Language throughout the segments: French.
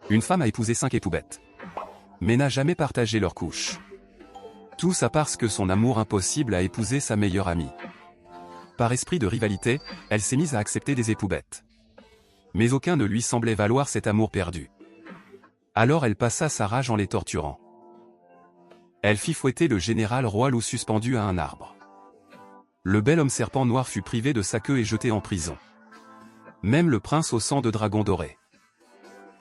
Une femme a épousé 5 époubettes, mais n'a jamais partagé leur couche. Tout ça parce que son amour impossible a épousé sa meilleure amie. Par esprit de rivalité, elle s'est mise à accepter des époubettes. Mais aucun ne lui semblait valoir cet amour perdu. Alors elle passa sa rage en les torturant. Elle fit fouetter le général Roi-Loup suspendu à un arbre. Le bel homme serpent noir fut privé de sa queue et jeté en prison. Même le prince au sang de dragon doré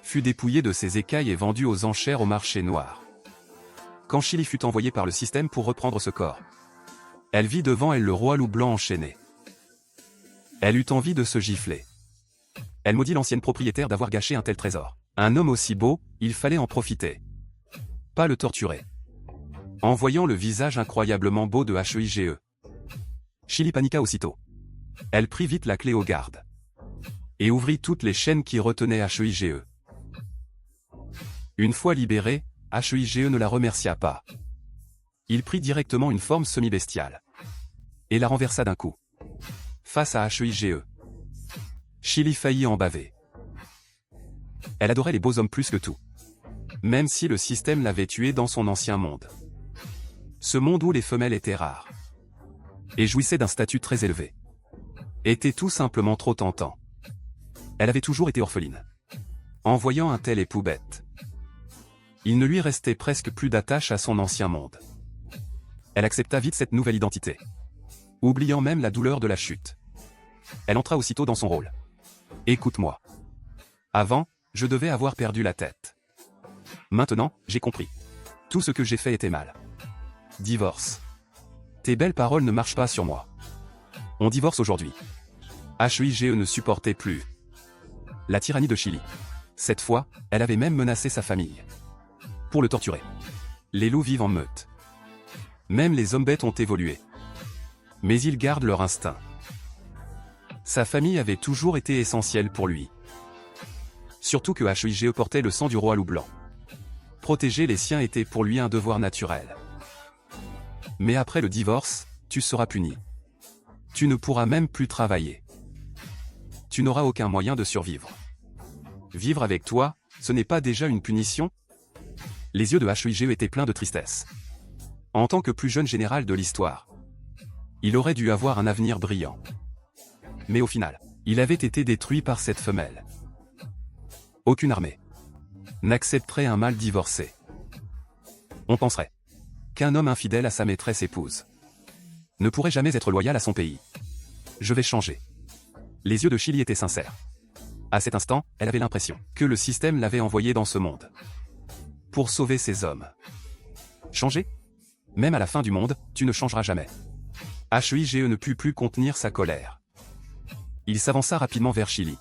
fut dépouillé de ses écailles et vendu aux enchères au marché noir. Quand Chili fut envoyée par le système pour reprendre ce corps, elle vit devant elle le roi loup blanc enchaîné. Elle eut envie de se gifler. Elle maudit l'ancienne propriétaire d'avoir gâché un tel trésor. Un homme aussi beau, il fallait en profiter. Pas le torturer. En voyant le visage incroyablement beau de HEIGE, Chili paniqua aussitôt. Elle prit vite la clé aux gardes et ouvrit toutes les chaînes qui retenaient HEIGE. Une fois libérée, HEIGE ne la remercia pas. Il prit directement une forme semi-bestiale et la renversa d'un coup. Face à HEIGE, Chili faillit en baver. Elle adorait les beaux hommes plus que tout. Même si le système l'avait tuée dans son ancien monde. Ce monde où les femelles étaient rares et jouissaient d'un statut très élevé était tout simplement trop tentant. Elle avait toujours été orpheline. En voyant un tel époux-bête, il ne lui restait presque plus d'attache à son ancien monde. Elle accepta vite cette nouvelle identité, oubliant même la douleur de la chute. Elle entra aussitôt dans son rôle. Écoute-moi. Avant, je devais avoir perdu la tête. Maintenant, j'ai compris. Tout ce que j'ai fait était mal. Divorce. Tes belles paroles ne marchent pas sur moi. On divorce aujourd'hui. HEIGE ne supportait plus la tyrannie de Chili. Cette fois, elle avait même menacé sa famille pour le torturer. Les loups vivent en meute. Même les hommes bêtes ont évolué. Mais ils gardent leur instinct. Sa famille avait toujours été essentielle pour lui. Surtout que HEIGE portait le sang du roi loup blanc. Protéger les siens était pour lui un devoir naturel. Mais après le divorce, tu seras puni. Tu ne pourras même plus travailler. Tu n'auras aucun moyen de survivre. Vivre avec toi, ce n'est pas déjà une punition? Les yeux de HEIGE étaient pleins de tristesse. En tant que plus jeune général de l'histoire, il aurait dû avoir un avenir brillant. Mais au final, il avait été détruit par cette femelle. Aucune armée n'accepterait un mâle divorcé. On penserait qu'un homme infidèle à sa maîtresse épouse ne pourrait jamais être loyal à son pays. Je vais changer. Les yeux de Chili étaient sincères. À cet instant, elle avait l'impression que le système l'avait envoyée dans ce monde pour sauver ces hommes. Changer? Même à la fin du monde, tu ne changeras jamais. HEIGE ne put plus contenir sa colère. Il s'avança rapidement vers Chili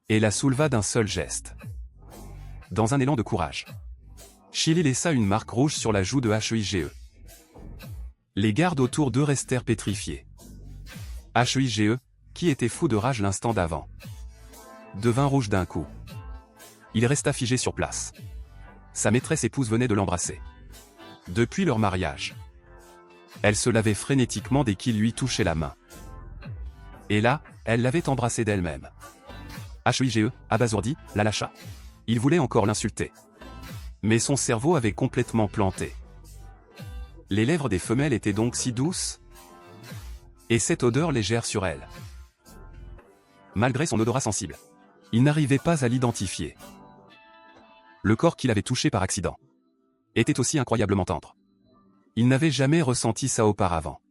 et la souleva d'un seul geste. Dans un élan de courage, Chili laissa une marque rouge sur la joue de HEIGE. Les gardes autour d'eux restèrent pétrifiés. HEIGE, qui était fou de rage l'instant d'avant, devint rouge d'un coup. Il resta figé sur place. Sa maîtresse épouse venait de l'embrasser. Depuis leur mariage, elle se lavait frénétiquement dès qu'il lui touchait la main. Et là, elle l'avait embrassé d'elle-même. HEIGE, abasourdi, la lâcha. Il voulait encore l'insulter. Mais son cerveau avait complètement planté. Les lèvres des femelles étaient donc si douces? Et cette odeur légère sur elle? Malgré son odorat sensible, il n'arrivait pas à l'identifier. Le corps qu'il avait touché par accident était aussi incroyablement tendre. Il n'avait jamais ressenti ça auparavant.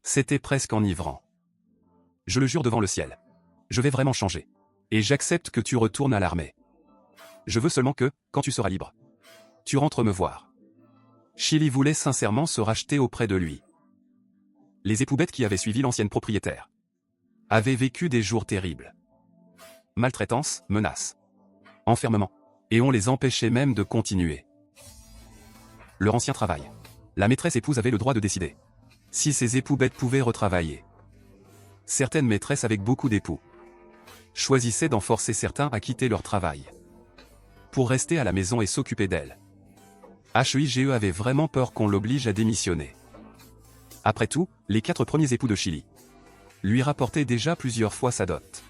C'était presque enivrant. Je le jure devant le ciel. Je vais vraiment changer. Et j'accepte que tu retournes à l'armée. Je veux seulement que, quand tu seras libre, tu rentres me voir. Chili voulait sincèrement se racheter auprès de lui. Les époubettes qui avaient suivi l'ancienne propriétaire avaient vécu des jours terribles. Maltraitance, menaces, enfermement. Et on les empêchait même de continuer leur ancien travail. La maîtresse épouse avait le droit de décider si ses époubettes pouvaient retravailler. Certaines maîtresses avec beaucoup d'époux choisissaient d'en forcer certains à quitter leur travail pour rester à la maison et s'occuper d'elles. HEIGE avait vraiment peur qu'on l'oblige à démissionner. Après tout, les 4 premiers époux de Chili lui rapportaient déjà plusieurs fois sa dot.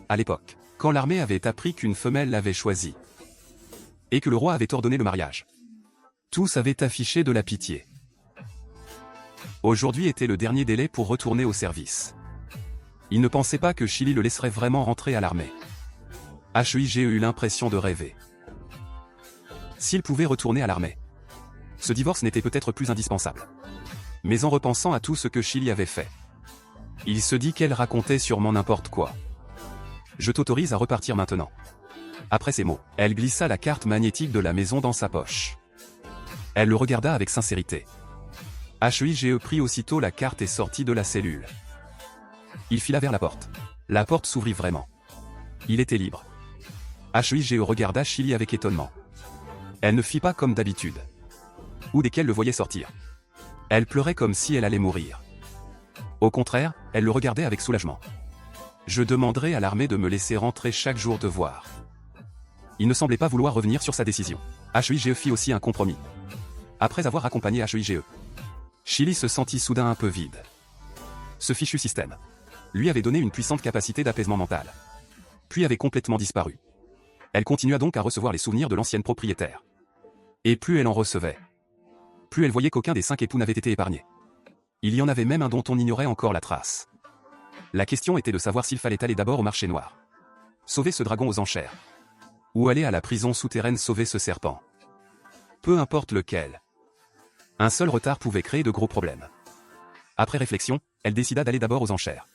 À l'époque, Quand l'armée avait appris qu'une femelle l'avait choisi, et que le roi avait ordonné le mariage, tous avaient affiché de la pitié. Aujourd'hui était le dernier délai pour retourner au service. Il ne pensait pas que Chili le laisserait vraiment rentrer à l'armée. HEIGE eut l'impression de rêver. S'il pouvait retourner à l'armée, ce divorce n'était peut-être plus indispensable. Mais en repensant à tout ce que Chili avait fait, il se dit qu'elle racontait sûrement n'importe quoi. Je t'autorise à repartir maintenant. Après ces mots, elle glissa la carte magnétique de la maison dans sa poche. Elle le regarda avec sincérité. HEIGE prit aussitôt la carte et sortit de la cellule. Il fila vers la porte. La porte s'ouvrit vraiment. Il était libre. HEIGE regarda Chili avec étonnement. Elle ne fit pas comme d'habitude, ou dès qu'elle le voyait sortir. Elle pleurait comme si elle allait mourir. Au contraire, elle le regardait avec soulagement. Je demanderai à l'armée de me laisser rentrer chaque jour de voir. Il ne semblait pas vouloir revenir sur sa décision. HEIGE fit aussi un compromis. Après avoir accompagné HEIGE, Chili se sentit soudain un peu vide. Ce fichu système lui avait donné une puissante capacité d'apaisement mental, puis avait complètement disparu. Elle continua donc à recevoir les souvenirs de l'ancienne propriétaire. Et plus elle en recevait, plus elle voyait qu'aucun des 5 époux n'avait été épargné. Il y en avait même un dont on ignorait encore la trace. La question était de savoir s'il fallait aller d'abord au marché noir, sauver ce dragon aux enchères, ou aller à la prison souterraine sauver ce serpent. Peu importe lequel. Un seul retard pouvait créer de gros problèmes. Après réflexion, elle décida d'aller d'abord aux enchères.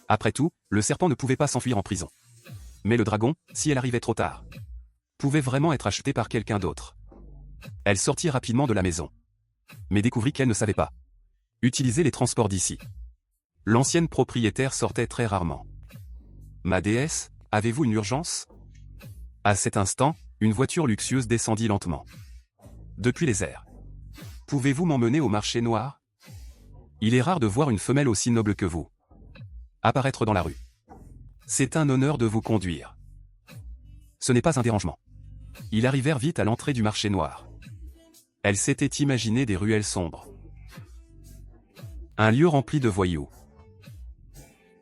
Après tout, le serpent ne pouvait pas s'enfuir en prison. Mais le dragon, si elle arrivait trop tard, pouvait vraiment être acheté par quelqu'un d'autre. Elle sortit rapidement de la maison, mais découvrit qu'elle ne savait pas utiliser les transports d'ici. L'ancienne propriétaire sortait très rarement. « Ma déesse, avez-vous une urgence ?» À cet instant, une voiture luxueuse descendit lentement depuis les airs. « Pouvez-vous m'emmener au marché noir ? Il est rare de voir une femelle aussi noble que vous apparaître dans la rue. C'est un honneur de vous conduire. » Ce n'est pas un dérangement. Ils arrivèrent vite à l'entrée du marché noir. Elle s'était imaginé des ruelles sombres. Un lieu rempli de voyous.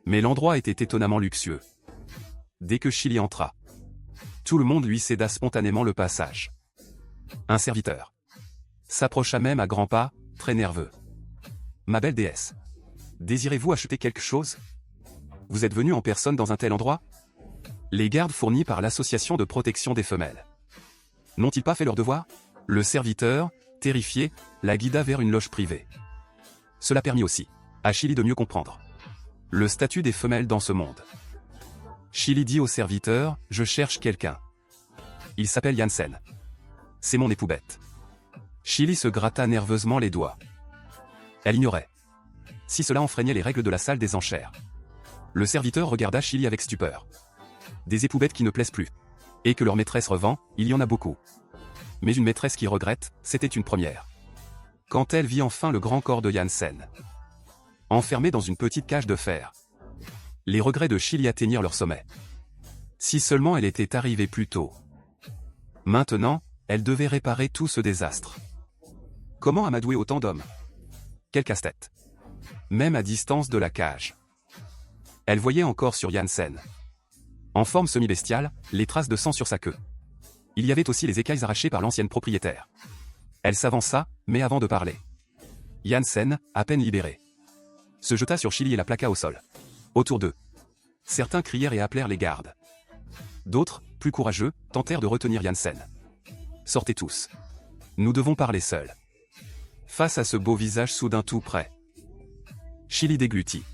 Mais l'endroit était étonnamment luxueux. Dès que Chili entra, tout le monde lui céda spontanément le passage. Un serviteur s'approcha même à grands pas, très nerveux. « Ma belle déesse, désirez-vous acheter quelque chose ? Vous êtes venu en personne dans un tel endroit ? » Les gardes fournis par l'association de protection des femelles n'ont-ils pas fait leur devoir ? Le serviteur, terrifié, la guida vers une loge privée. Cela permit aussi à Chili de mieux comprendre le statut des femelles dans ce monde. Chili dit au serviteur, « Je cherche quelqu'un. Il s'appelle Janssen. C'est mon époux bête. » Chili se gratta nerveusement les doigts. Elle ignorait si cela enfreignait les règles de la salle des enchères. Le serviteur regarda Chili avec stupeur. Des époux bêtes qui ne plaisent plus. Et que leur maîtresse revend, il y en a beaucoup. Mais une maîtresse qui regrette, c'était une première. Quand elle vit enfin le grand corps de Janssen, enfermé dans une petite cage de fer, les regrets de Chili atteignirent leur sommet. Si seulement elle était arrivée plus tôt. Maintenant, elle devait réparer tout ce désastre. Comment amadouer autant d'hommes ? Quel casse-tête. Même à distance de la cage. Elle voyait encore sur Janssen, en forme semi-bestiale, les traces de sang sur sa queue. Il y avait aussi les écailles arrachées par l'ancienne propriétaire. Elle s'avança, mais avant de parler, Janssen, à peine libéré, se jeta sur Chili et la plaqua au sol. Autour d'eux, certains crièrent et appelèrent les gardes. D'autres, plus courageux, tentèrent de retenir Janssen. Sortez tous. Nous devons parler seuls. Face à ce beau visage soudain tout près, Chili déglutit.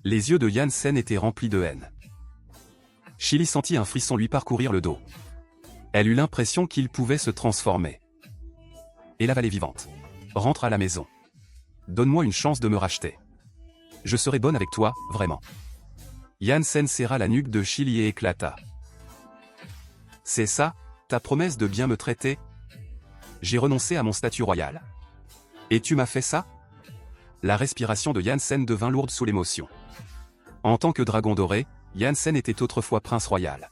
Les yeux de Janssen étaient remplis de haine. Chili sentit un frisson lui parcourir le dos. Elle eut l'impression qu'il pouvait se transformer et l'avaler vivante. Rentre à la maison. Donne-moi une chance de me racheter. Je serai bonne avec toi, vraiment. Janssen serra la nuque de Chili et éclata. C'est ça, ta promesse de bien me traiter ? J'ai renoncé à mon statut royal. Et tu m'as fait ça ? La respiration de Janssen devint lourde sous l'émotion. En tant que dragon doré, Janssen était autrefois prince royal.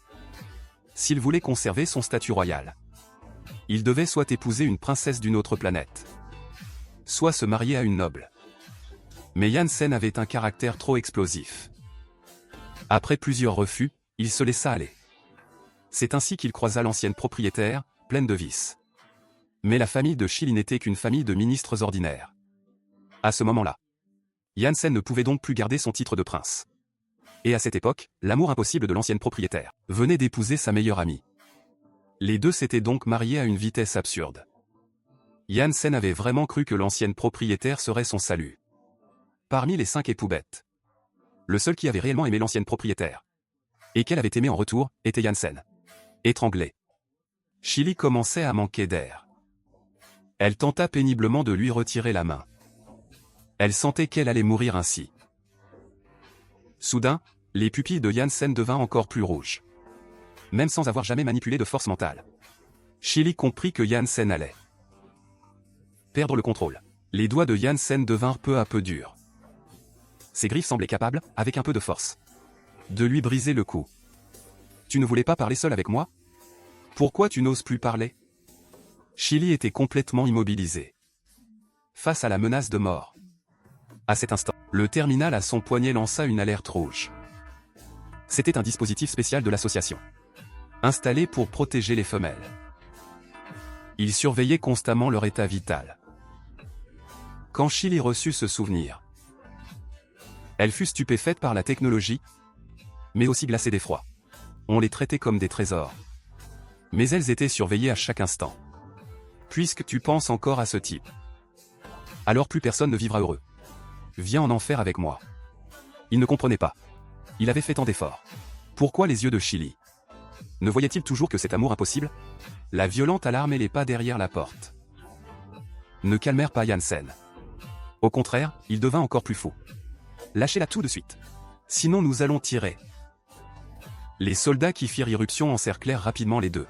S'il voulait conserver son statut royal, il devait soit épouser une princesse d'une autre planète, soit se marier à une noble. Mais Janssen avait un caractère trop explosif. Après plusieurs refus, il se laissa aller. C'est ainsi qu'il croisa l'ancienne propriétaire, pleine de vices. Mais la famille de Chili n'était qu'une famille de ministres ordinaires. À ce moment-là, Janssen ne pouvait donc plus garder son titre de prince. Et à cette époque, l'amour impossible de l'ancienne propriétaire venait d'épouser sa meilleure amie. Les deux s'étaient donc mariés à une vitesse absurde. Janssen avait vraiment cru que l'ancienne propriétaire serait son salut. Parmi les 5 époux bêtes, le seul qui avait réellement aimé l'ancienne propriétaire, et qu'elle avait aimé en retour, était Janssen. Étranglée, Chili commençait à manquer d'air. Elle tenta péniblement de lui retirer la main. Elle sentait qu'elle allait mourir ainsi. Soudain, les pupilles de Janssen devinrent encore plus rouges. Même sans avoir jamais manipulé de force mentale, Chili comprit que Janssen allait perdre le contrôle. Les doigts de Janssen devinrent peu à peu durs. Ses griffes semblaient capables, avec un peu de force, de lui briser le cou. « Tu ne voulais pas parler seul avec moi? Pourquoi tu n'oses plus parler ?» Chili était complètement immobilisé, face à la menace de mort. À cet instant, le terminal à son poignet lança une alerte rouge. C'était un dispositif spécial de l'association, installé pour protéger les femelles. Il surveillait constamment leur état vital. Quand Chili reçut ce souvenir, elle fut stupéfaite par la technologie, mais aussi glacée d'effroi. On les traitait comme des trésors. Mais elles étaient surveillées à chaque instant. Puisque tu penses encore à ce type, alors plus personne ne vivra heureux. Viens en enfer avec moi. Il ne comprenait pas. Il avait fait tant d'efforts. Pourquoi les yeux de Chili ne voyaient-ils toujours que cet amour impossible? La violente alarme et les pas derrière la porte ne calmèrent pas Janssen. Au contraire, il devint encore plus fou. Lâchez-la tout de suite. Sinon nous allons tirer. Les soldats qui firent irruption encerclèrent rapidement les deux.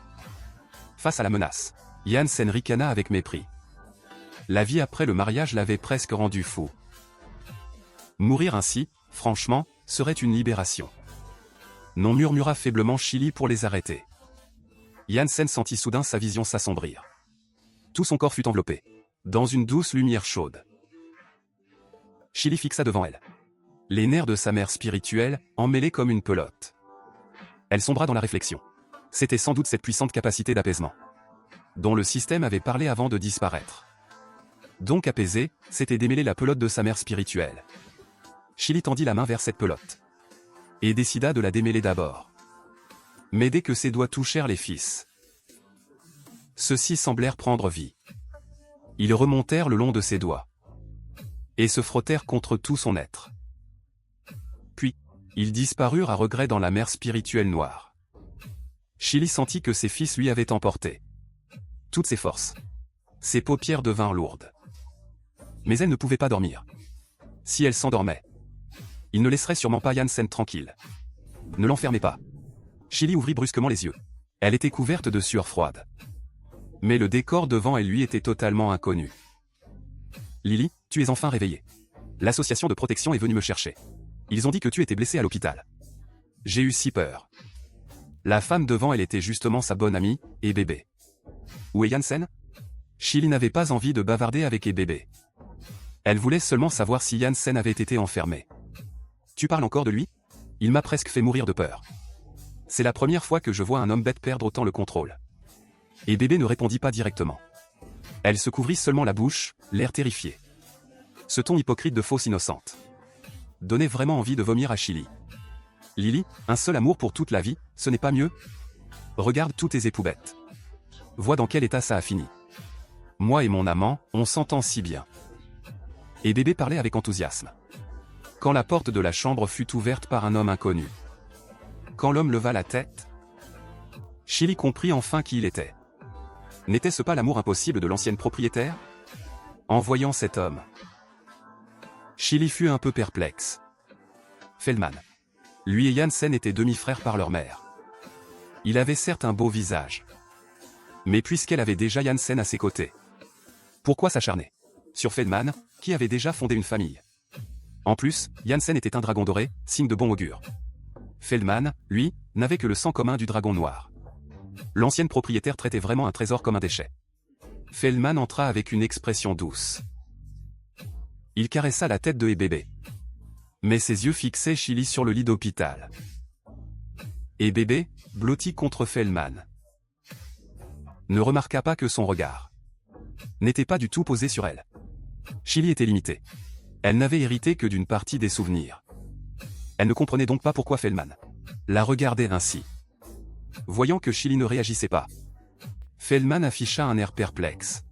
Face à la menace, Janssen ricana avec mépris. La vie après le mariage l'avait presque rendu fou. Mourir ainsi, franchement, serait une libération. Non, murmura faiblement Chili pour les arrêter. Janssen sentit soudain sa vision s'assombrir. Tout son corps fut enveloppé dans une douce lumière chaude. Chili fixa devant elle les nerfs de sa mère spirituelle, emmêlés comme une pelote. Elle sombra dans la réflexion. C'était sans doute cette puissante capacité d'apaisement dont le système avait parlé avant de disparaître. Donc apaiser, c'était démêler la pelote de sa mère spirituelle. Chili tendit la main vers cette pelote et décida de la démêler d'abord. Mais dès que ses doigts touchèrent les fils, ceux-ci semblèrent prendre vie. Ils remontèrent le long de ses doigts et se frottèrent contre tout son être. Puis, ils disparurent à regret dans la mer spirituelle noire. Chili sentit que ses fils lui avaient emporté toutes ses forces. Ses paupières devinrent lourdes. Mais elle ne pouvait pas dormir. Si elle s'endormait, il ne laisserait sûrement pas Janssen tranquille. Ne l'enfermez pas. Chili ouvrit brusquement les yeux. Elle était couverte de sueur froide. Mais le décor devant elle lui était totalement inconnu. Lily, tu es enfin réveillée. L'association de protection est venue me chercher. Ils ont dit que tu étais blessée à l'hôpital. J'ai eu si peur. La femme devant elle était justement sa bonne amie, et bébé. Où est Janssen? Chili n'avait pas envie de bavarder avec bébé. Elle voulait seulement savoir si Janssen avait été enfermé. Tu parles encore de lui? Il m'a presque fait mourir de peur. C'est la première fois que je vois un homme bête perdre autant le contrôle. Et bébé ne répondit pas directement. Elle se couvrit seulement la bouche, l'air terrifié. Ce ton hypocrite de fausse innocente donnait vraiment envie de vomir à Chili. Lily, un seul amour pour toute la vie, ce n'est pas mieux? Regarde tous tes époux bêtes. Vois dans quel état ça a fini. Moi et mon amant, on s'entend si bien. Et bébé parlait avec enthousiasme. Quand la porte de la chambre fut ouverte par un homme inconnu. Quand l'homme leva la tête, Chili comprit enfin qui il était. N'était-ce pas l'amour impossible de l'ancienne propriétaire? En voyant cet homme, Chili fut un peu perplexe. Feldman. Lui et Janssen étaient demi-frères par leur mère. Il avait certes un beau visage. Mais puisqu'elle avait déjà Janssen à ses côtés, pourquoi s'acharner sur Feldman, qui avait déjà fondé une famille? En plus, Janssen était un dragon doré, signe de bon augure. Feldman, lui, n'avait que le sang commun du dragon noir. L'ancienne propriétaire traitait vraiment un trésor comme un déchet. Feldman entra avec une expression douce. Il caressa la tête de bébé. Mais ses yeux fixaient Chili sur le lit d'hôpital. Et bébé, blotti contre Feldman, ne remarqua pas que son regard n'était pas du tout posé sur elle. Chili était limitée. Elle n'avait hérité que d'une partie des souvenirs. Elle ne comprenait donc pas pourquoi Feldman la regardait ainsi. Voyant que Chili ne réagissait pas, Feldman afficha un air perplexe.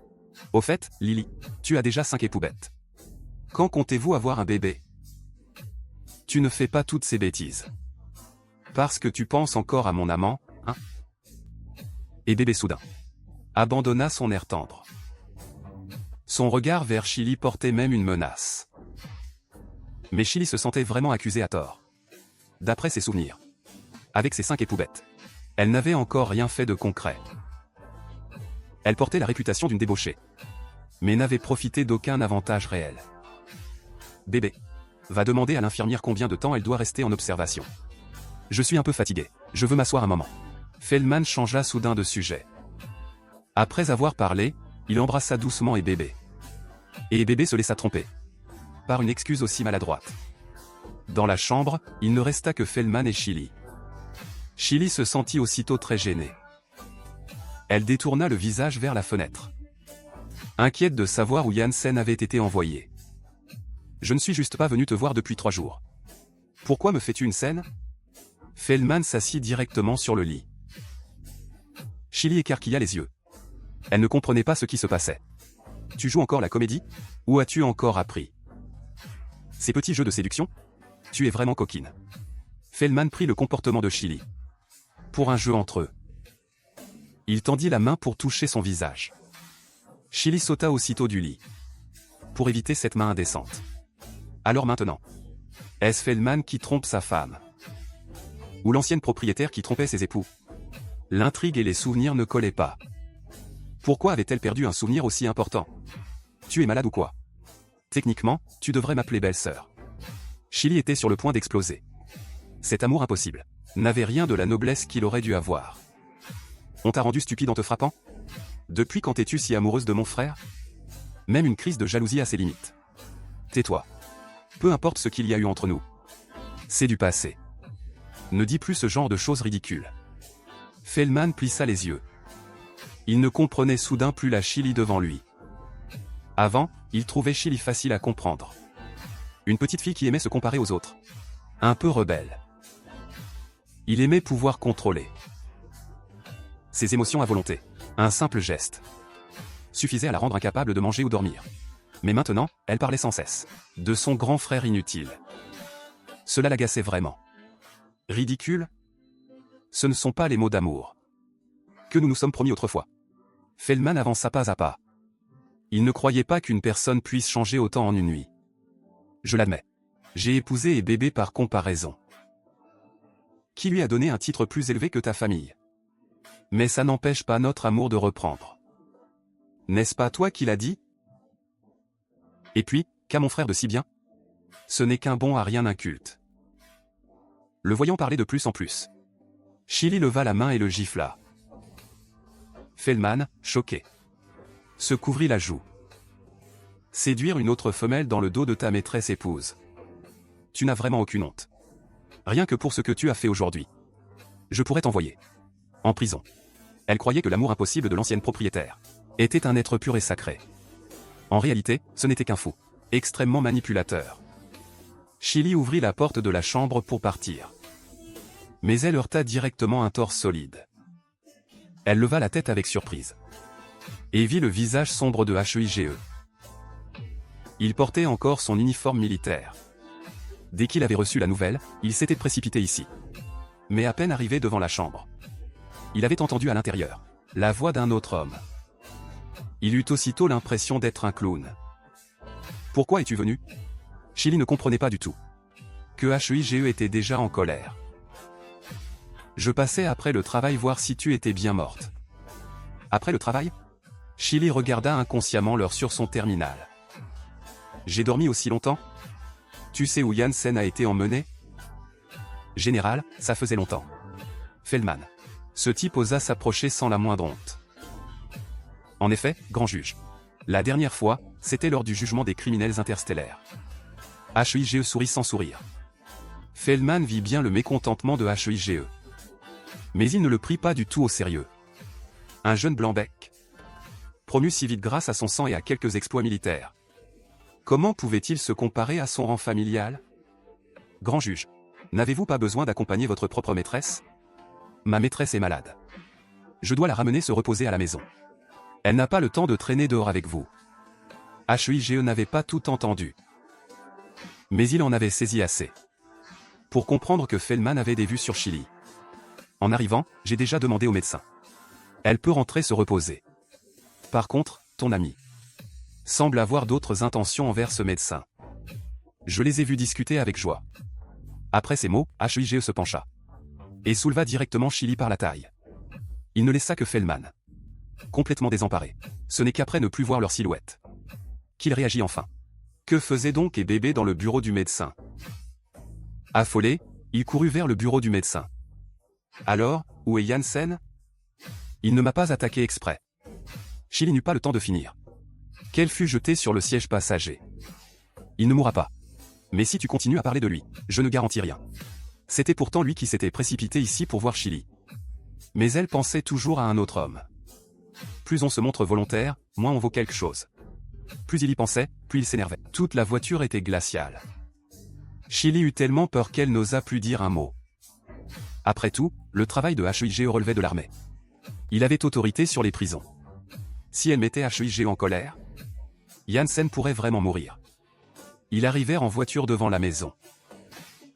« Au fait, Lily, tu as déjà 5 époubettes. Quand comptez-vous avoir un bébé? Tu ne fais pas toutes ces bêtises. Parce que tu penses encore à mon amant, hein ?» Et bébé soudain abandonna son air tendre. Son regard vers Chili portait même une menace. Mais Chili se sentait vraiment accusée à tort. D'après ses souvenirs, avec ses 5 époubettes, elle n'avait encore rien fait de concret. Elle portait la réputation d'une débauchée, mais n'avait profité d'aucun avantage réel. Bébé va demander à l'infirmière combien de temps elle doit rester en observation. Je suis un peu fatigué, je veux m'asseoir un moment. Feldman changea soudain de sujet. Après avoir parlé, il embrassa doucement et bébé. Et bébé se laissa tromper par une excuse aussi maladroite. Dans la chambre, il ne resta que Feldman et Chili. Chili se sentit aussitôt très gênée. Elle détourna le visage vers la fenêtre, inquiète de savoir où Janssen avait été envoyé. « Je ne suis juste pas venu te voir depuis 3 jours. Pourquoi me fais-tu une scène ?» Feldman s'assit directement sur le lit. Chili écarquilla les yeux. Elle ne comprenait pas ce qui se passait. « Tu joues encore la comédie? Ou as-tu encore appris ces petits jeux de séduction? Tu es vraiment coquine. » Feldman prit le comportement de Chili pour un jeu entre eux. Il tendit la main pour toucher son visage. Chili sauta aussitôt du lit pour éviter cette main indécente. Alors maintenant, est-ce Feldman qui trompe sa femme? Ou l'ancienne propriétaire qui trompait ses époux? L'intrigue et les souvenirs ne collaient pas. Pourquoi avait-elle perdu un souvenir aussi important? Tu es malade ou quoi? Techniquement, tu devrais m'appeler belle-sœur. Chili était sur le point d'exploser. Cet amour impossible n'avait rien de la noblesse qu'il aurait dû avoir. On t'a rendu stupide en te frappant? Depuis quand es-tu si amoureuse de mon frère? Même une crise de jalousie a ses limites. Tais-toi. Peu importe ce qu'il y a eu entre nous. C'est du passé. Ne dis plus ce genre de choses ridicules. Feldman plissa les yeux. Il ne comprenait soudain plus la Chili devant lui. Avant, il trouvait Chili facile à comprendre. Une petite fille qui aimait se comparer aux autres. Un peu rebelle. Il aimait pouvoir contrôler ses émotions à volonté. Un simple geste suffisait à la rendre incapable de manger ou dormir. Mais maintenant, elle parlait sans cesse de son grand frère inutile. Cela l'agaçait vraiment. Ridicule? Ce ne sont pas les mots d'amour que nous nous sommes promis autrefois. Feldman avança pas à pas. Il ne croyait pas qu'une personne puisse changer autant en une nuit. Je l'admets. J'ai épousé et bébé par comparaison. Qui lui a donné un titre plus élevé que ta famille? Mais ça n'empêche pas notre amour de reprendre. N'est-ce pas toi qui l'as dit? Et puis, qu'a mon frère de si bien? Ce n'est qu'un bon à rien inculte. Le voyant parler de plus en plus, Chili leva la main et le gifla. Feldman, choqué, se couvrit la joue. Séduire une autre femelle dans le dos de ta maîtresse épouse. Tu n'as vraiment aucune honte. Rien que pour ce que tu as fait aujourd'hui. Je pourrais t'envoyer en prison. Elle croyait que l'amour impossible de l'ancienne propriétaire était un être pur et sacré. En réalité, ce n'était qu'un fou, extrêmement manipulateur. Chili ouvrit la porte de la chambre pour partir. Mais elle heurta directement un torse solide. Elle leva la tête avec surprise et vit le visage sombre de HEIGE. Il portait encore son uniforme militaire. Dès qu'il avait reçu la nouvelle, il s'était précipité ici. Mais à peine arrivé devant la chambre, il avait entendu à l'intérieur la voix d'un autre homme. Il eut aussitôt l'impression d'être un clown. « Pourquoi es-tu venu ?» Chili ne comprenait pas du tout que HEIGE était déjà en colère. « Je passais après le travail voir si tu étais bien morte. » Après le travail? Chili regarda inconsciemment l'heure sur son terminal. « J'ai dormi aussi longtemps? Tu sais où Janssen a été emmené? » Général, ça faisait longtemps. Feldman. Ce type osa s'approcher sans la moindre honte. En effet, grand juge. La dernière fois, c'était lors du jugement des criminels interstellaires. HEIGE sourit sans sourire. Feldman vit bien le mécontentement de HEIGE. Mais il ne le prit pas du tout au sérieux. Un jeune blanc-bec, promu si vite grâce à son sang et à quelques exploits militaires. Comment pouvait-il se comparer à son rang familial? Grand juge, n'avez-vous pas besoin d'accompagner votre propre maîtresse? Ma maîtresse est malade. Je dois la ramener se reposer à la maison. Elle n'a pas le temps de traîner dehors avec vous. HEIGE n'avait pas tout entendu. Mais il en avait saisi assez pour comprendre que Feldman avait des vues sur Chili. En arrivant, j'ai déjà demandé au médecin. Elle peut rentrer se reposer. Par contre, ton ami semble avoir d'autres intentions envers ce médecin. Je les ai vus discuter avec joie. Après ces mots, HEIGE se pencha et souleva directement Chili par la taille. Il ne laissa que Feldman, complètement désemparé. Ce n'est qu'après ne plus voir leur silhouette qu'il réagit enfin. Que faisait donc bébé dans le bureau du médecin? Affolé, il courut vers le bureau du médecin. Alors, où est Janssen? Il ne m'a pas attaqué exprès. Chili n'eut pas le temps de finir qu'elle fut jetée sur le siège passager. Il ne mourra pas. Mais si tu continues à parler de lui, je ne garantis rien. C'était pourtant lui qui s'était précipité ici pour voir Chili. Mais elle pensait toujours à un autre homme. Plus on se montre volontaire, moins on vaut quelque chose. Plus il y pensait, plus il s'énervait. Toute la voiture était glaciale. Chili eut tellement peur qu'elle n'osa plus dire un mot. Après tout, le travail de HEIGE relevait de l'armée. Il avait autorité sur les prisons. Si elle mettait HEIGE en colère, Janssen pourrait vraiment mourir. Ils arrivèrent en voiture devant la maison.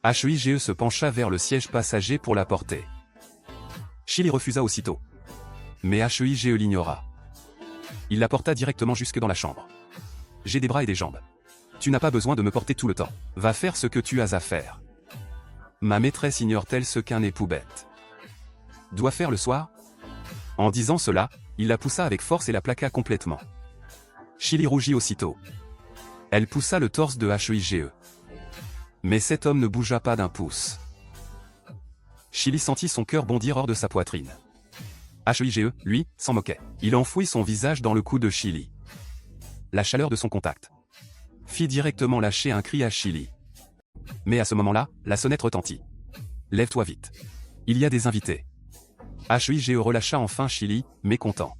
HEIGE se pencha vers le siège passager pour la porter. Chili refusa aussitôt. Mais HEIGE l'ignora. Il la porta directement jusque dans la chambre. J'ai des bras et des jambes. Tu n'as pas besoin de me porter tout le temps. Va faire ce que tu as à faire. Ma maîtresse ignore-t-elle ce qu'un époux bête doit faire le soir? En disant cela, il la poussa avec force et la plaqua complètement. Chili rougit aussitôt. Elle poussa le torse de HEIGE. Mais cet homme ne bougea pas d'un pouce. Chili sentit son cœur bondir hors de sa poitrine. HEIGE, lui, s'en moquait. Il enfouit son visage dans le cou de Chili. La chaleur de son contact fit directement lâcher un cri à Chili. Mais à ce moment-là, la sonnette retentit. Lève-toi vite. Il y a des invités. HEIGE relâcha enfin Chili, mécontent.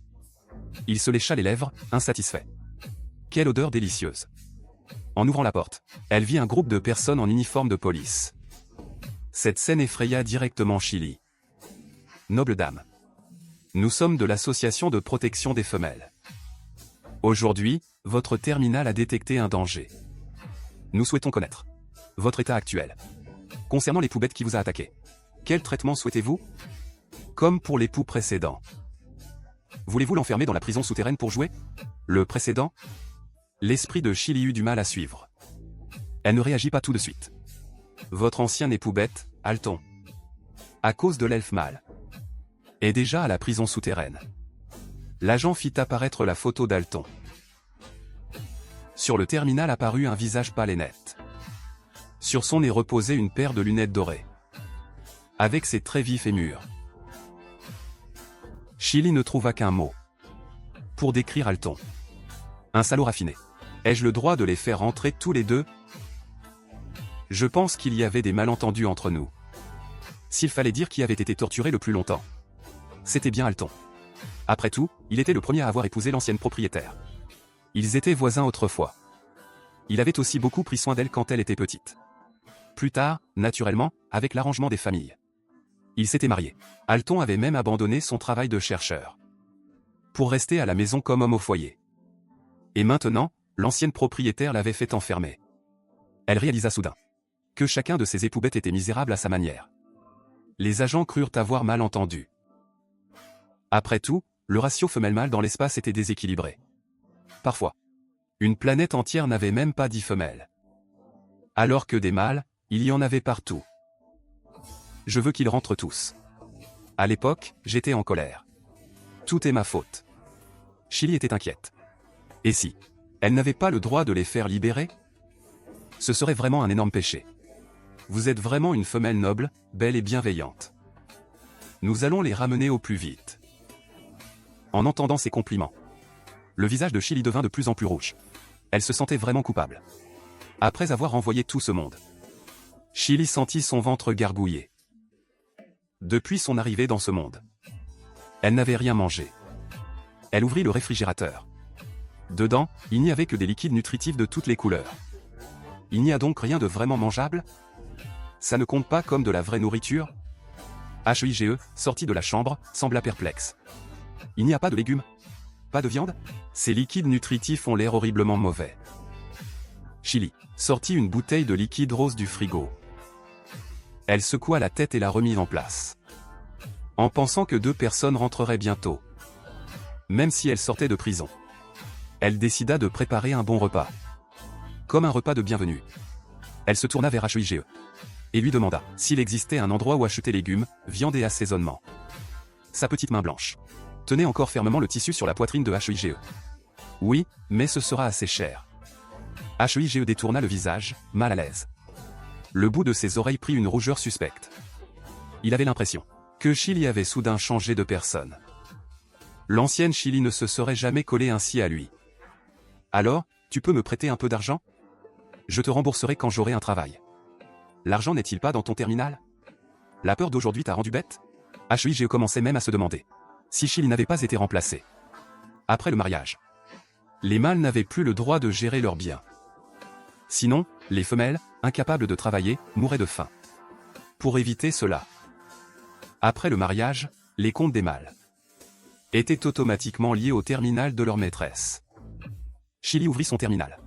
Il se lécha les lèvres, insatisfait. Quelle odeur délicieuse. En ouvrant la porte, elle vit un groupe de personnes en uniforme de police. Cette scène effraya directement Chili. Noble dame. Nous sommes de l'association de protection des femelles. Aujourd'hui, votre terminal a détecté un danger. Nous souhaitons connaître votre état actuel. Concernant l'époux bête qui vous a attaqué, quel traitement souhaitez-vous? Comme pour l'époux précédent. Voulez-vous l'enfermer dans la prison souterraine pour jouer? Le précédent? L'esprit de Chili eut du mal à suivre. Elle ne réagit pas tout de suite. Votre ancien époux bête, Alton, à cause de l'elfe mâle, est déjà à la prison souterraine. L'agent fit apparaître la photo d'Alton. Sur le terminal apparut un visage pâle et net. Sur son nez reposait une paire de lunettes dorées, avec ses traits vifs et mûrs. Chili ne trouva qu'un mot pour décrire Alton. Un salaud raffiné. Ai-je le droit de les faire rentrer tous les deux? Je pense qu'il y avait des malentendus entre nous. S'il fallait dire qui avait été torturé le plus longtemps, c'était bien Alton. Après tout, il était le premier à avoir épousé l'ancienne propriétaire. Ils étaient voisins autrefois. Il avait aussi beaucoup pris soin d'elle quand elle était petite. Plus tard, naturellement, avec l'arrangement des familles, ils s'étaient mariés. Alton avait même abandonné son travail de chercheur pour rester à la maison comme homme au foyer. Et maintenant, l'ancienne propriétaire l'avait fait enfermer. Elle réalisa soudain que chacun de ses époux bêtes était misérable à sa manière. Les agents crurent avoir mal entendu. Après tout, le ratio femelle-mâle dans l'espace était déséquilibré. Parfois, une planète entière n'avait même pas 10 femelles. Alors que des mâles, il y en avait partout. Je veux qu'ils rentrent tous. À l'époque, j'étais en colère. Tout est ma faute. Chili était inquiète. Et si elle n'avait pas le droit de les faire libérer? Ce serait vraiment un énorme péché. Vous êtes vraiment une femelle noble, belle et bienveillante. Nous allons les ramener au plus vite. En entendant ces compliments, le visage de Chili devint de plus en plus rouge. Elle se sentait vraiment coupable. Après avoir envoyé tout ce monde, Chili sentit son ventre gargouiller. depuis son arrivée dans ce monde. Elle n'avait rien mangé. Elle ouvrit le réfrigérateur. Dedans, il n'y avait que des liquides nutritifs de toutes les couleurs. Il n'y a donc rien de vraiment mangeable? Ça ne compte pas comme de la vraie nourriture? HEIGE, sorti de la chambre, sembla perplexe. Il n'y a pas de légumes? Pas de viande? Ces liquides nutritifs ont l'air horriblement mauvais. Chili sortit une bouteille de liquide rose du frigo. Elle secoua la tête et la remit en place. En pensant que 2 personnes rentreraient bientôt. Même si elle sortait de prison. Elle décida de préparer un bon repas. Comme un repas de bienvenue. Elle se tourna vers HEIGE. Et lui demanda s'il existait un endroit où acheter légumes, viande et assaisonnement. Sa petite main blanche tenait encore fermement le tissu sur la poitrine de HEIGE. Oui, mais ce sera assez cher. HEIGE détourna le visage, mal à l'aise. Le bout de ses oreilles prit une rougeur suspecte. Il avait l'impression que Chili avait soudain changé de personne. L'ancienne Chili ne se serait jamais collée ainsi à lui. Alors, tu peux me prêter un peu d'argent? Je te rembourserai quand j'aurai un travail. L'argent n'est-il pas dans ton terminal? La peur d'aujourd'hui t'a rendu bête? HEIGE commençait même à se demander si Chili n'avait pas été remplacée. Après le mariage, les mâles n'avaient plus le droit de gérer leurs biens. Sinon, les femelles, incapables de travailler, mouraient de faim. Pour éviter cela, après le mariage, les comptes des mâles étaient automatiquement liés au terminal de leur maîtresse. Chili ouvrit son terminal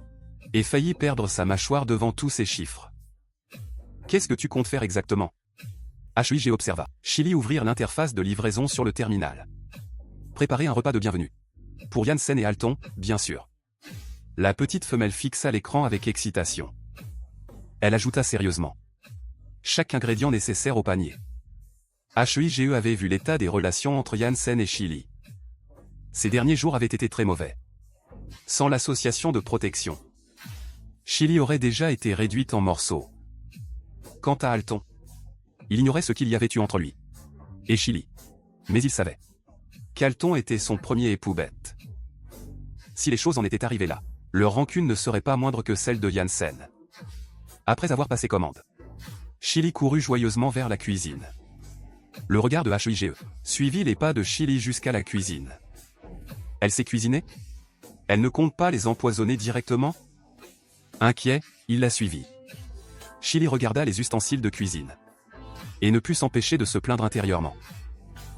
et faillit perdre sa mâchoire devant tous ces chiffres. Qu'est-ce que tu comptes faire exactement? HEIGE observa Chili ouvrir l'interface de livraison sur le terminal. Préparer un repas de bienvenue. Pour Janssen et Alton, bien sûr. La petite femelle fixa l'écran avec excitation. Elle ajouta sérieusement chaque ingrédient nécessaire au panier. HEIGE avait vu l'état des relations entre Janssen et Chili. Ces derniers jours avaient été très mauvais. Sans l'association de protection, Chili aurait déjà été réduite en morceaux. Quant à Alton, il ignorait ce qu'il y avait eu entre lui et Chili. Mais il savait qu'Alton était son premier époux bête. Si les choses en étaient arrivées là, leur rancune ne serait pas moindre que celle de Janssen. Après avoir passé commande, Chili courut joyeusement vers la cuisine. Le regard de HEIGE suivit les pas de Chili jusqu'à la cuisine. Elle sait cuisiner? Elle ne compte pas les empoisonner directement? Inquiet, il la suivit. Chili regarda les ustensiles de cuisine et ne put s'empêcher de se plaindre intérieurement.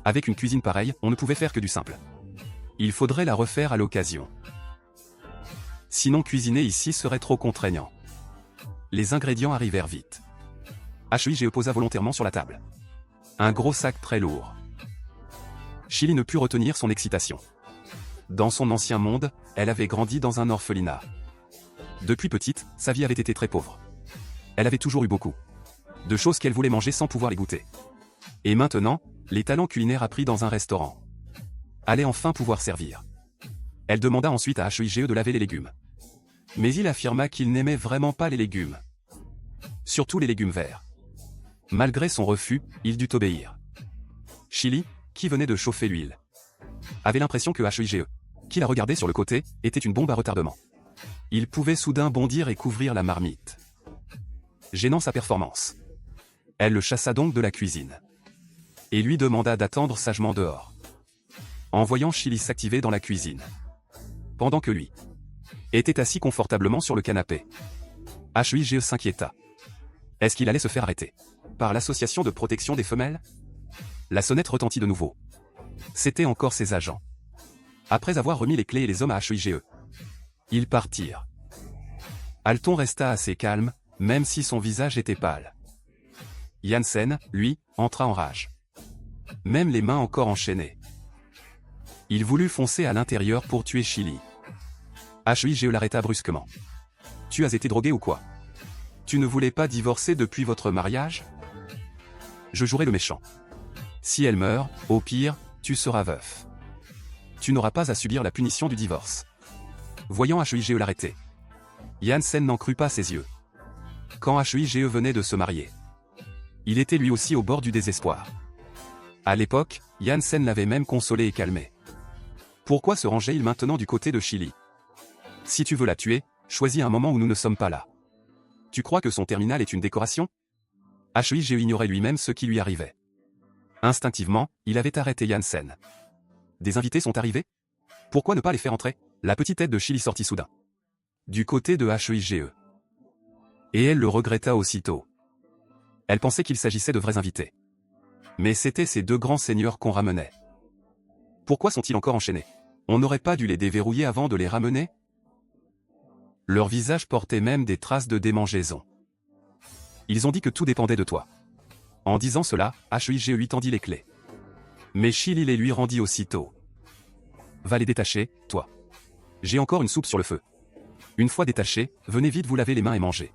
Avec une cuisine pareille, on ne pouvait faire que du simple. Il faudrait la refaire à l'occasion. Sinon cuisiner ici serait trop contraignant. Les ingrédients arrivèrent vite. HEIGE posa volontairement sur la table un gros sac très lourd. Chili ne put retenir son excitation. Dans son ancien monde, elle avait grandi dans un orphelinat. Depuis petite, sa vie avait été très pauvre. Elle avait toujours eu beaucoup de choses qu'elle voulait manger sans pouvoir les goûter. Et maintenant, les talents culinaires appris dans un restaurant allaient enfin pouvoir servir. Elle demanda ensuite à HEIGE de laver les légumes. Mais il affirma qu'il n'aimait vraiment pas les légumes. Surtout les légumes verts. Malgré son refus, il dut obéir. Chili, qui venait de chauffer l'huile, avait l'impression que HEIGE, qui la regardait sur le côté, était une bombe à retardement. Il pouvait soudain bondir et couvrir la marmite, gênant sa performance. Elle le chassa donc de la cuisine et lui demanda d'attendre sagement dehors. En voyant Chili s'activer dans la cuisine, pendant que lui était assis confortablement sur le canapé, HEIGE s'inquiéta. Est-ce qu'il allait se faire arrêter par l'association de protection des femelles? La sonnette retentit de nouveau. C'étaient encore ses agents. Après avoir remis les clés et les hommes à HEIGE, ils partirent. Alton resta assez calme, même si son visage était pâle. Janssen, lui, entra en rage. Même les mains encore enchaînées. Il voulut foncer à l'intérieur pour tuer Chili. HEIGE l'arrêta brusquement. Tu as été drogué ou quoi? Tu ne voulais pas divorcer depuis votre mariage? Je jouerai le méchant. Si elle meurt, au pire, tu seras veuf. Tu n'auras pas à subir la punition du divorce. Voyant HEIGE l'arrêter, Janssen n'en crut pas ses yeux. Quand HEIGE venait de se marier, il était lui aussi au bord du désespoir. À l'époque, Janssen l'avait même consolé et calmé. Pourquoi se rangeait-il maintenant du côté de Chili? Si tu veux la tuer, choisis un moment où nous ne sommes pas là. Tu crois que son terminal est une décoration? HEIGE ignorait lui-même ce qui lui arrivait. Instinctivement, il avait arrêté Janssen. Des invités sont arrivés? Pourquoi ne pas les faire entrer? La petite tête de Chili sortit soudain. Du côté de HEIGE. Et elle le regretta aussitôt. Elle pensait qu'il s'agissait de vrais invités. Mais c'étaient ces deux grands seigneurs qu'on ramenait. Pourquoi sont-ils encore enchaînés? On n'aurait pas dû les déverrouiller avant de les ramener? Leurs visages portaient même des traces de démangeaison. Ils ont dit que tout dépendait de toi. En disant cela, HEIGE lui tendit les clés. Mais Chili les lui rendit aussitôt. Va les détacher, toi. J'ai encore une soupe sur le feu. Une fois détachée, venez vite vous laver les mains et manger.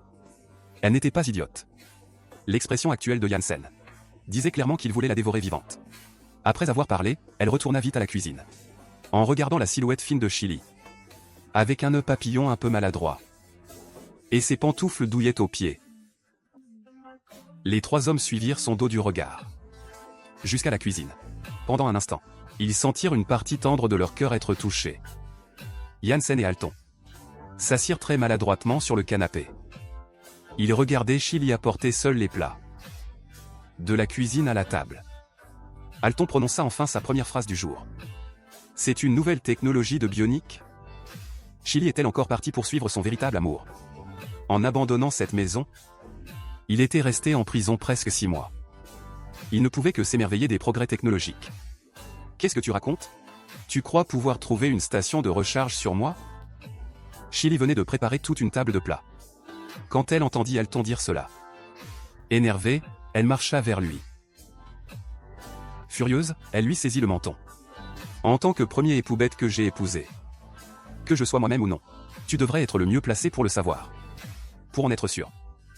Elle n'était pas idiote. L'expression actuelle de Janssen disait clairement qu'il voulait la dévorer vivante. Après avoir parlé, elle retourna vite à la cuisine. En regardant la silhouette fine de Chili. Avec un nœud papillon un peu maladroit. Et ses pantoufles douillaient aux pieds. Les trois hommes suivirent son dos du regard. Jusqu'à la cuisine. Pendant un instant, ils sentirent une partie tendre de leur cœur être touchée. Janssen et Alton s'assirent très maladroitement sur le canapé. Ils regardaient Chili apporter seul les plats. De la cuisine à la table. Alton prononça enfin sa première phrase du jour. C'est une nouvelle technologie de bionique? Chili est-elle encore partie poursuivre son véritable amour? En abandonnant cette maison, il était resté en prison presque 6 mois. Il ne pouvait que s'émerveiller des progrès technologiques. Qu'est-ce que tu racontes? Tu crois pouvoir trouver une station de recharge sur moi? Chili venait de préparer toute une table de plats. Quand elle entendit Alton dire cela. Énervée, elle marcha vers lui. Furieuse, elle lui saisit le menton. En tant que premier époux bête que j'ai épousé. Que je sois moi-même ou non. Tu devrais être le mieux placé pour le savoir. Pour en être sûr.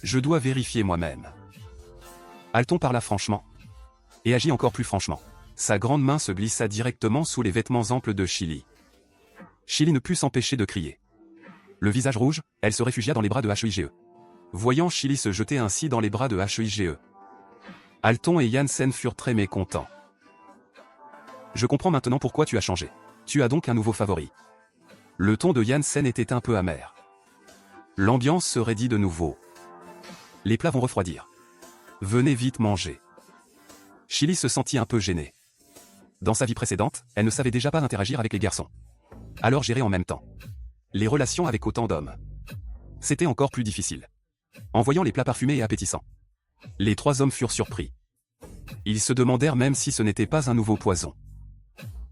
Je dois vérifier moi-même. Alton parla franchement. Et agit encore plus franchement. Sa grande main se glissa directement sous les vêtements amples de Chili. Chili ne put s'empêcher de crier. Le visage rouge, elle se réfugia dans les bras de HEIGE. Voyant Chili se jeter ainsi dans les bras de HEIGE. Alton et Janssen furent très mécontents. Je comprends maintenant pourquoi tu as changé. Tu as donc un nouveau favori. Le ton de Janssen était un peu amer. L'ambiance se raidit de nouveau. Les plats vont refroidir. Venez vite manger. Chili se sentit un peu gênée. Dans sa vie précédente, elle ne savait déjà pas interagir avec les garçons. Alors gérer en même temps les relations avec autant d'hommes. C'était encore plus difficile. En voyant les plats parfumés et appétissants, les trois hommes furent surpris. Ils se demandèrent même si ce n'était pas un nouveau poison.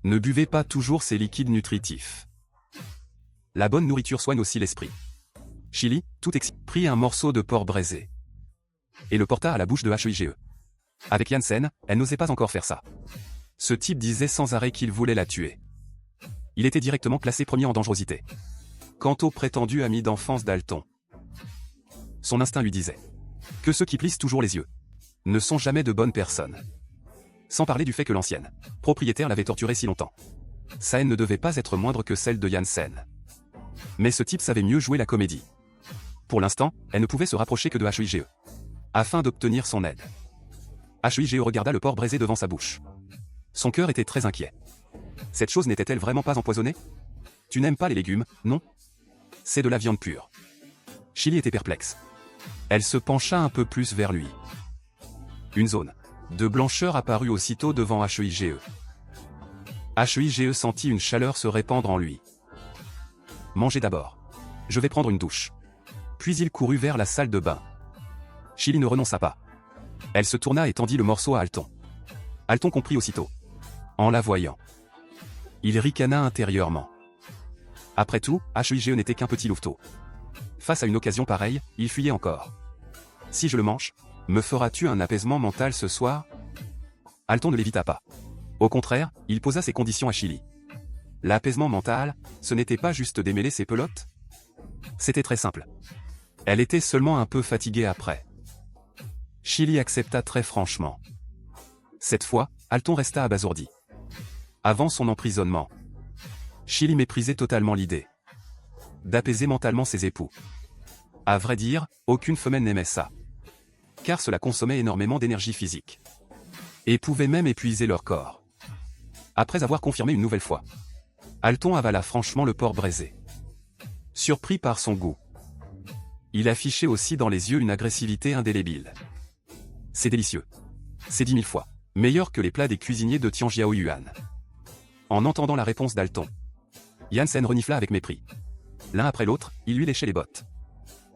Ne buvez pas toujours ces liquides nutritifs. La bonne nourriture soigne aussi l'esprit. Chili, tout excité, prit un morceau de porc braisé et le porta à la bouche de HEIGE. Avec Janssen, elle n'osait pas encore faire ça. Ce type disait sans arrêt qu'il voulait la tuer. Il était directement classé premier en dangerosité. Quant au prétendu ami d'enfance d'Alton, son instinct lui disait que ceux qui plissent toujours les yeux ne sont jamais de bonnes personnes. Sans parler du fait que l'ancienne propriétaire l'avait torturé si longtemps. Sa haine ne devait pas être moindre que celle de Janssen. Mais ce type savait mieux jouer la comédie. Pour l'instant, elle ne pouvait se rapprocher que de HEIGE. Afin d'obtenir son aide. HEIGE regarda le porc braisé devant sa bouche. Son cœur était très inquiet. Cette chose n'était-elle vraiment pas empoisonnée? Tu n'aimes pas les légumes, non? C'est de la viande pure. Chili était perplexe. Elle se pencha un peu plus vers lui. Une zone de blancheur apparut aussitôt devant HEIGE. HEIGE sentit une chaleur se répandre en lui. Mangez d'abord. Je vais prendre une douche. Puis il courut vers la salle de bain. Chili ne renonça pas. Elle se tourna et tendit le morceau à Alton. Alton comprit aussitôt. En la voyant. Il ricana intérieurement. Après tout, HEIGE n'était qu'un petit louveteau. Face à une occasion pareille, il fuyait encore. Si je le mange, me feras-tu un apaisement mental ce soir? Alton ne l'évita pas. Au contraire, il posa ses conditions à Chili. L'apaisement mental, ce n'était pas juste démêler ses pelotes? C'était très simple. Elle était seulement un peu fatiguée après. Chili accepta très franchement. Cette fois, Alton resta abasourdi. Avant son emprisonnement, Chili méprisait totalement l'idée d'apaiser mentalement ses époux. À vrai dire, aucune femelle n'aimait ça. Car cela consommait énormément d'énergie physique. Et pouvait même épuiser leur corps. Après avoir confirmé une nouvelle fois, Alton avala franchement le porc braisé. Surpris par son goût. Il affichait aussi dans les yeux une agressivité indélébile. C'est délicieux. C'est 10 000 fois Meilleur que les plats des cuisiniers de Tianjiaoyuan. En entendant la réponse d'Alton, Janssen renifla avec mépris. L'un après l'autre, il lui léchait les bottes.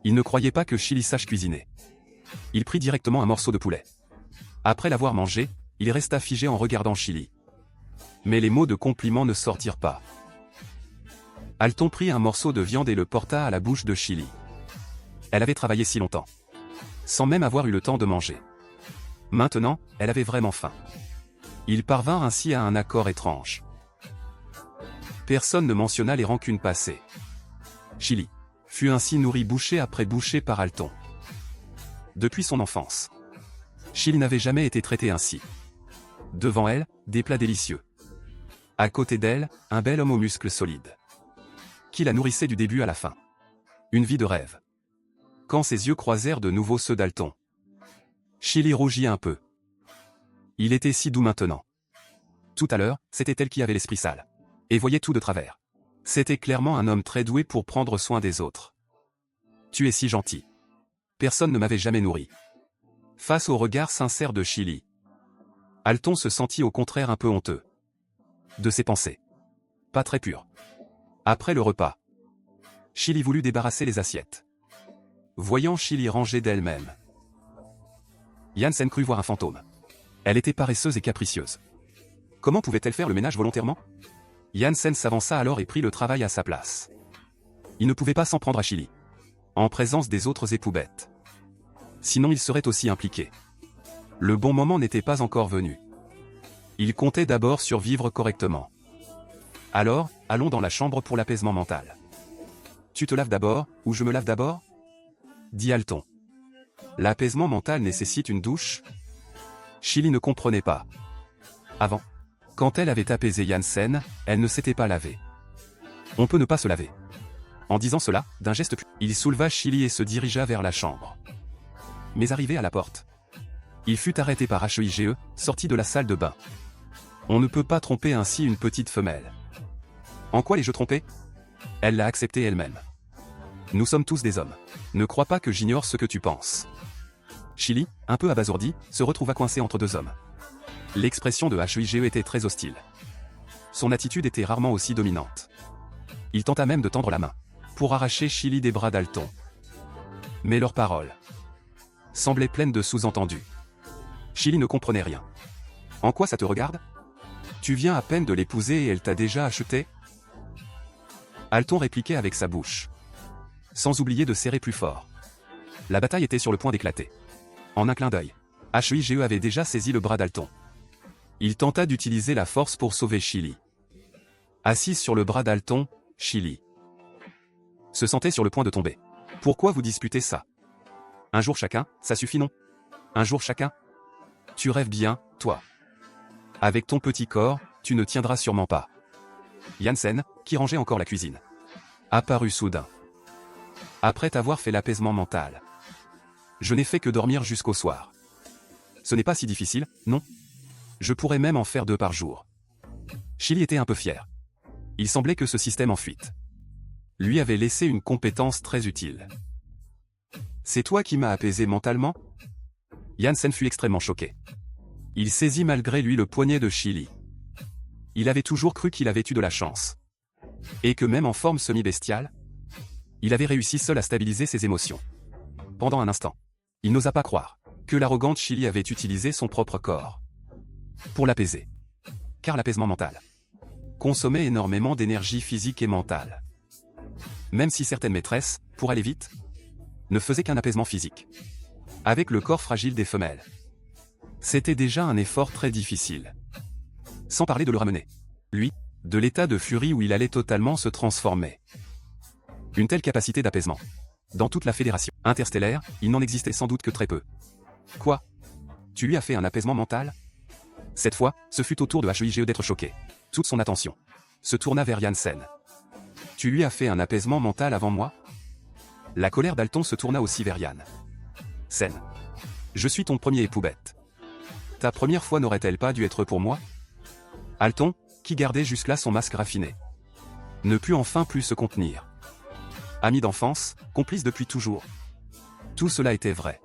Il ne croyait pas que Chili sache cuisiner. Il prit directement un morceau de poulet. Après l'avoir mangé, il resta figé en regardant Chili. Mais les mots de compliment ne sortirent pas. Alton prit un morceau de viande et le porta à la bouche de Chili. Elle avait travaillé si longtemps, sans même avoir eu le temps de manger. Maintenant, elle avait vraiment faim. Ils parvinrent ainsi à un accord étrange. Personne ne mentionna les rancunes passées. Chili fut ainsi nourri bouchée après bouchée par Alton. Depuis son enfance, Chili n'avait jamais été traité ainsi. Devant elle, des plats délicieux. À côté d'elle, un bel homme aux muscles solides, qui la nourrissait du début à la fin. Une vie de rêve. Quand ses yeux croisèrent de nouveau ceux d'Alton, Chili rougit un peu. Il était si doux maintenant. Tout à l'heure, c'était elle qui avait l'esprit sale, et voyait tout de travers. C'était clairement un homme très doué pour prendre soin des autres. Tu es si gentil. Personne ne m'avait jamais nourri. Face au regard sincère de Chili, Alton se sentit au contraire un peu honteux de ses pensées. Pas très pures. Après le repas, Chili voulut débarrasser les assiettes. Voyant Chili rangée d'elle-même, Janssen crut voir un fantôme. Elle était paresseuse et capricieuse. Comment pouvait-elle faire le ménage volontairement? Janssen s'avança alors et prit le travail à sa place. Il ne pouvait pas s'en prendre à Chili, en présence des autres époubettes. Sinon il serait aussi impliqué. Le bon moment n'était pas encore venu. Il comptait d'abord survivre correctement. Alors, allons dans la chambre pour l'apaisement mental. Tu te laves d'abord, ou je me lave d'abord? Dit Alton. L'apaisement mental nécessite une douche? Chili ne comprenait pas. Avant, quand elle avait apaisé Janssen, elle ne s'était pas lavée. On peut ne pas se laver. En disant cela, d'un geste il souleva Chili et se dirigea vers la chambre. Mais arrivé à la porte, il fut arrêté par HEIGE, sorti de la salle de bain. On ne peut pas tromper ainsi une petite femelle. En quoi l'ai-je trompé? Elle l'a accepté elle-même. Nous sommes tous des hommes. Ne crois pas que j'ignore ce que tu penses. Chili, un peu abasourdi, se retrouva coincé entre deux hommes. L'expression de HEIGE était très hostile. Son attitude était rarement aussi dominante. Il tenta même de tendre la main, pour arracher Chili des bras d'Alton. Mais leurs paroles semblaient pleines de sous-entendus. Chili ne comprenait rien. En quoi ça te regarde? Tu viens à peine de l'épouser et elle t'a déjà acheté? Alton répliquait avec sa bouche, sans oublier de serrer plus fort. La bataille était sur le point d'éclater. En un clin d'œil, HEIGE avait déjà saisi le bras d'Alton. Il tenta d'utiliser la force pour sauver Chili. Assise sur le bras d'Alton, Chili se sentait sur le point de tomber. Pourquoi vous disputez ça? Un jour chacun, ça suffit non? Un jour chacun? Tu rêves bien, toi. Avec ton petit corps, tu ne tiendras sûrement pas. Janssen, qui rangeait encore la cuisine, apparut soudain. Après t'avoir fait l'apaisement mental. Je n'ai fait que dormir jusqu'au soir. Ce n'est pas si difficile, non? Je pourrais même en faire 2 par jour. Chili était un peu fier. Il semblait que ce système en fuite lui avait laissé une compétence très utile. C'est toi qui m'as apaisé mentalement? Janssen fut extrêmement choqué. Il saisit malgré lui le poignet de Chili. Il avait toujours cru qu'il avait eu de la chance. Et que même en forme semi-bestiale, il avait réussi seul à stabiliser ses émotions. Pendant un instant, il n'osa pas croire que l'arrogante Chili avait utilisé son propre corps pour l'apaiser. Car l'apaisement mental consommait énormément d'énergie physique et mentale. Même si certaines maîtresses, pour aller vite, ne faisaient qu'un apaisement physique. Avec le corps fragile des femelles, c'était déjà un effort très difficile. Sans parler de le ramener, lui, de l'état de furie où il allait totalement se transformer. Une telle capacité d'apaisement. Dans toute la fédération interstellaire, il n'en existait sans doute que très peu. Quoi? Tu lui as fait un apaisement mental? Cette fois, ce fut au tour de HEIGE d'être choqué. Toute son attention se tourna vers Janssen. Tu lui as fait un apaisement mental avant moi? La colère d'Alton se tourna aussi vers Janssen. Je suis ton premier époubette. Ta première fois n'aurait-elle pas dû être pour moi? Alton, qui gardait jusque-là son masque raffiné, ne put enfin plus se contenir. Ami d'enfance, complice depuis toujours. Tout cela était vrai.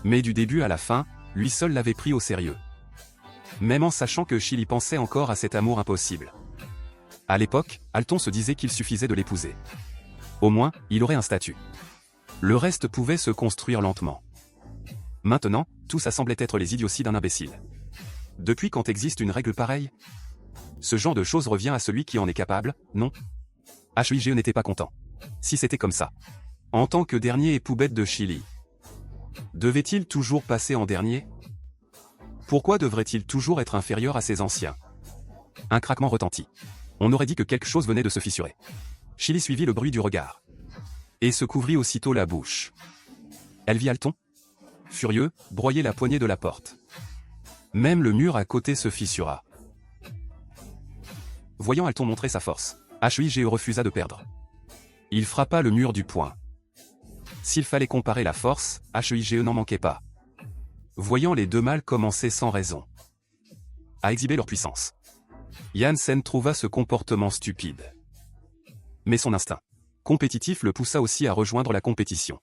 Mais du début à la fin, lui seul l'avait pris au sérieux. Même en sachant que Chili pensait encore à cet amour impossible. À l'époque, Alton se disait qu'il suffisait de l'épouser. Au moins, il aurait un statut. Le reste pouvait se construire lentement. Maintenant, tout ça semblait être les idioties d'un imbécile. Depuis quand existe une règle pareille? Ce genre de choses revient à celui qui en est capable, non? HUIGE n'était pas content. Si c'était comme ça. En tant que dernier époux bête de Chili. Devait-il toujours passer en dernier? Pourquoi devrait-il toujours être inférieur à ses anciens? Un craquement retentit. On aurait dit que quelque chose venait de se fissurer. Chili suivit le bruit du regard. Et se couvrit aussitôt la bouche. Elle vit Alton, furieux, broyer la poignée de la porte. Même le mur à côté se fissura. Voyant Alton montrer sa force, HUIGE refusa de perdre. Il frappa le mur du poing. S'il fallait comparer la force, HUIGE n'en manquait pas. Voyant les deux mâles commencer sans raison à exhiber leur puissance, Jansen trouva ce comportement stupide. Mais son instinct compétitif le poussa aussi à rejoindre la compétition.